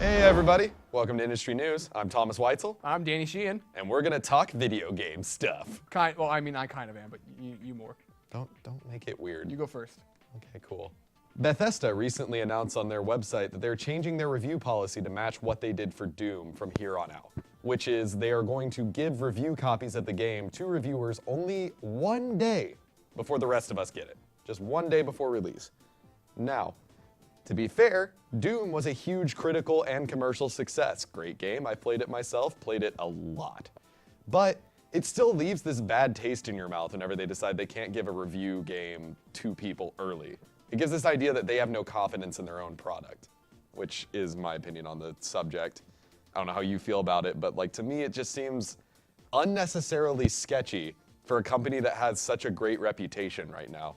Hey everybody, welcome to Industry News. I'm Thomas Weitzel. I'm Danny Sheehan. And we're gonna talk video game stuff. Well, I mean, I kind of am, but you more. Don't make it weird. You go first. Okay, cool. Bethesda recently announced on their website that they're changing their review policy to match what they did for Doom from here on out, which is they are going to give review copies of the game to reviewers only one day before the rest of us get it. Just one day before release. Now, to be fair, Doom was a huge critical and commercial success. Great game, I played it myself, played it a lot. But it still leaves this bad taste in your mouth whenever they decide they can't give a review game to people early. It gives this idea that they have no confidence in their own product, which is my opinion on the subject. I don't know how you feel about it, but like to me it just seems unnecessarily sketchy for a company that has such a great reputation right now.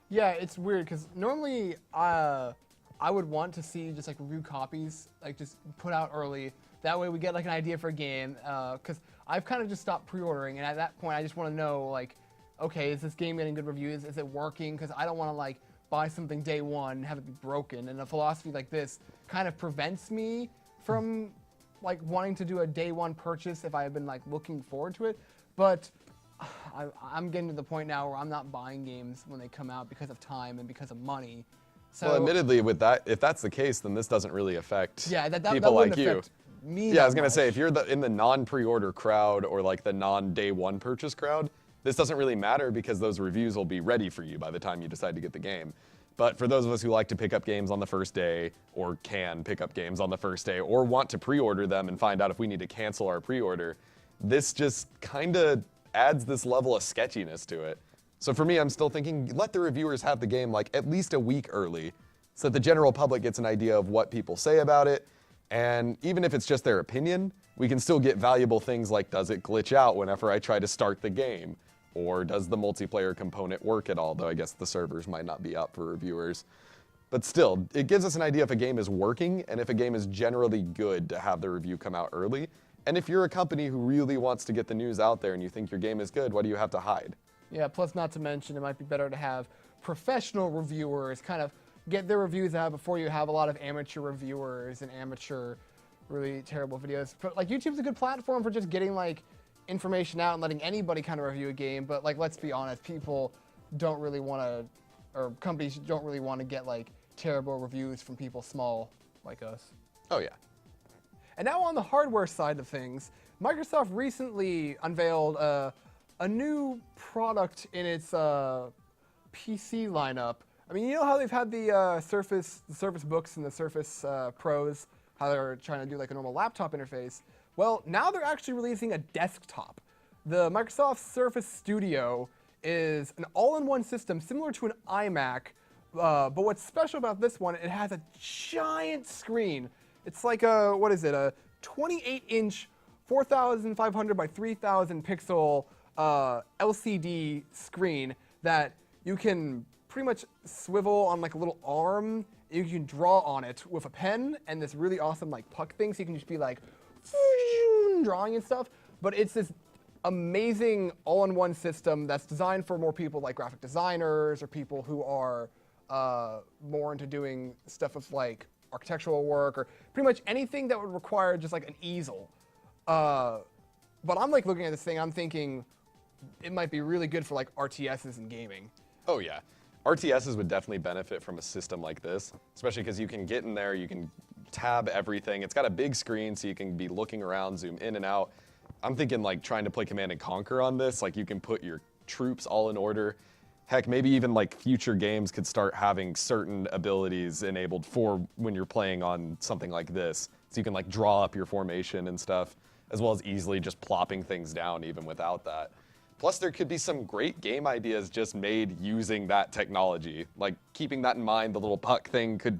Yeah, it's weird because normally I would want to see just like review copies, like just put out early. That way we get like an idea for a game. Because I've kind of just stopped pre-ordering, and at that point I just want to know like, okay, is this game getting good reviews? Is it working? Because I don't want to like buy something day one and have it be broken. And a philosophy like this kind of prevents me from like wanting to do a day one purchase if I have been like looking forward to it. But I'm getting to the point now where I'm not buying games when they come out because of time and because of money. So, well, admittedly, with that, if that's the case, then this doesn't really affect that people like you. Affect me yeah, I was gonna much. say if you're in the non-pre-order crowd or like the non-day one purchase crowd, this doesn't really matter because those reviews will be ready for you by the time you decide to get the game. But for those of us who like to pick up games on the first day, or can pick up games on the first day, or want to pre-order them and find out if we need to cancel our pre-order, this just kind of adds this level of sketchiness to it. So for me, I'm still thinking, let the reviewers have the game like at least a week early so that the general public gets an idea of what people say about it. And even if it's just their opinion, we can still get valuable things like, does it glitch out whenever I try to start the game? Or does the multiplayer component work at all? Though I guess the servers might not be up for reviewers. But still, it gives us an idea if a game is working and if a game is generally good to have the review come out early. And if you're a company who really wants to get the news out there and you think your game is good, what do you have to hide? Yeah, plus not to mention it might be better to have professional reviewers kind of get their reviews out before you have a lot of amateur reviewers and amateur really terrible videos. But like YouTube's a good platform for just getting like information out and letting anybody kind of review a game, but like let's be honest, people don't really want to, or companies don't really want to get like terrible reviews from people small like us. Oh yeah. And now on the hardware side of things, Microsoft recently unveiled a new product in its PC lineup. I mean, you know how they've had the Surface Books and the Surface Pros, how they're trying to do like a normal laptop interface? Well, now they're actually releasing a desktop. The Microsoft Surface Studio is an all-in-one system similar to an iMac, but what's special about this one, it has a giant screen. It's like a 28-inch, 4,500 by 3,000 pixel LCD screen that you can pretty much swivel on like a little arm. You can draw on it with a pen and this really awesome like puck thing, so you can just be like drawing and stuff. But it's this amazing all-in-one system that's designed for more people like graphic designers or people who are more into doing stuff with like architectural work or pretty much anything that would require just like an easel. But I'm like looking at this thing, I'm thinking it might be really good for like RTSs and gaming. Oh yeah. RTSs would definitely benefit from a system like this, especially because you can get in there, you can tab everything. It's got a big screen so you can be looking around, zoom in and out. I'm thinking like trying to play Command & Conquer on this, like you can put your troops all in order. Heck, maybe even like future games could start having certain abilities enabled for when you're playing on something like this. So you can like draw up your formation and stuff, as well as easily just plopping things down even without that. Plus, there could be some great game ideas just made using that technology. Like, keeping that in mind, the little puck thing could,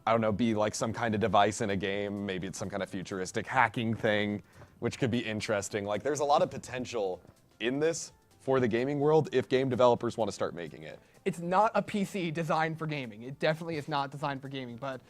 I don't know, be like some kind of device in a game. Maybe it's some kind of futuristic hacking thing, which could be interesting. Like, there's a lot of potential in this for the gaming world if game developers want to start making it. It's not a PC designed for gaming. It definitely is not designed for gaming, but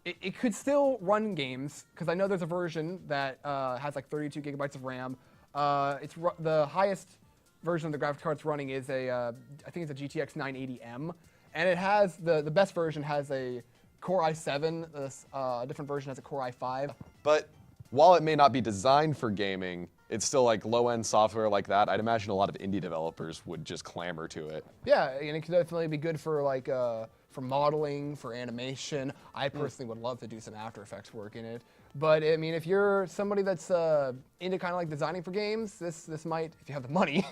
it could still run games, because I know there's a version that has like 32 gigabytes of RAM. The highest version of the graphics card it's running is I think it's a GTX 980M, and it has the best version has a Core i7, this different version has a Core i5. But while it may not be designed for gaming, it's still like low-end software like that. I'd imagine a lot of indie developers would just clamor to it. Yeah, and it could definitely be good for like for modeling, for animation. I personally would love to do some After Effects work in it. But I mean, if you're somebody that's into kind of like designing for games, this might, if you have the money,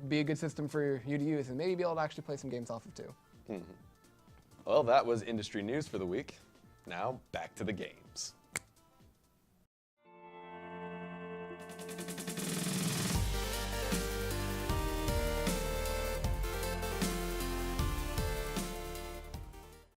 be a good system for you to use and maybe be able to actually play some games off of too. Well, that was industry news for the week. Now, back to the games.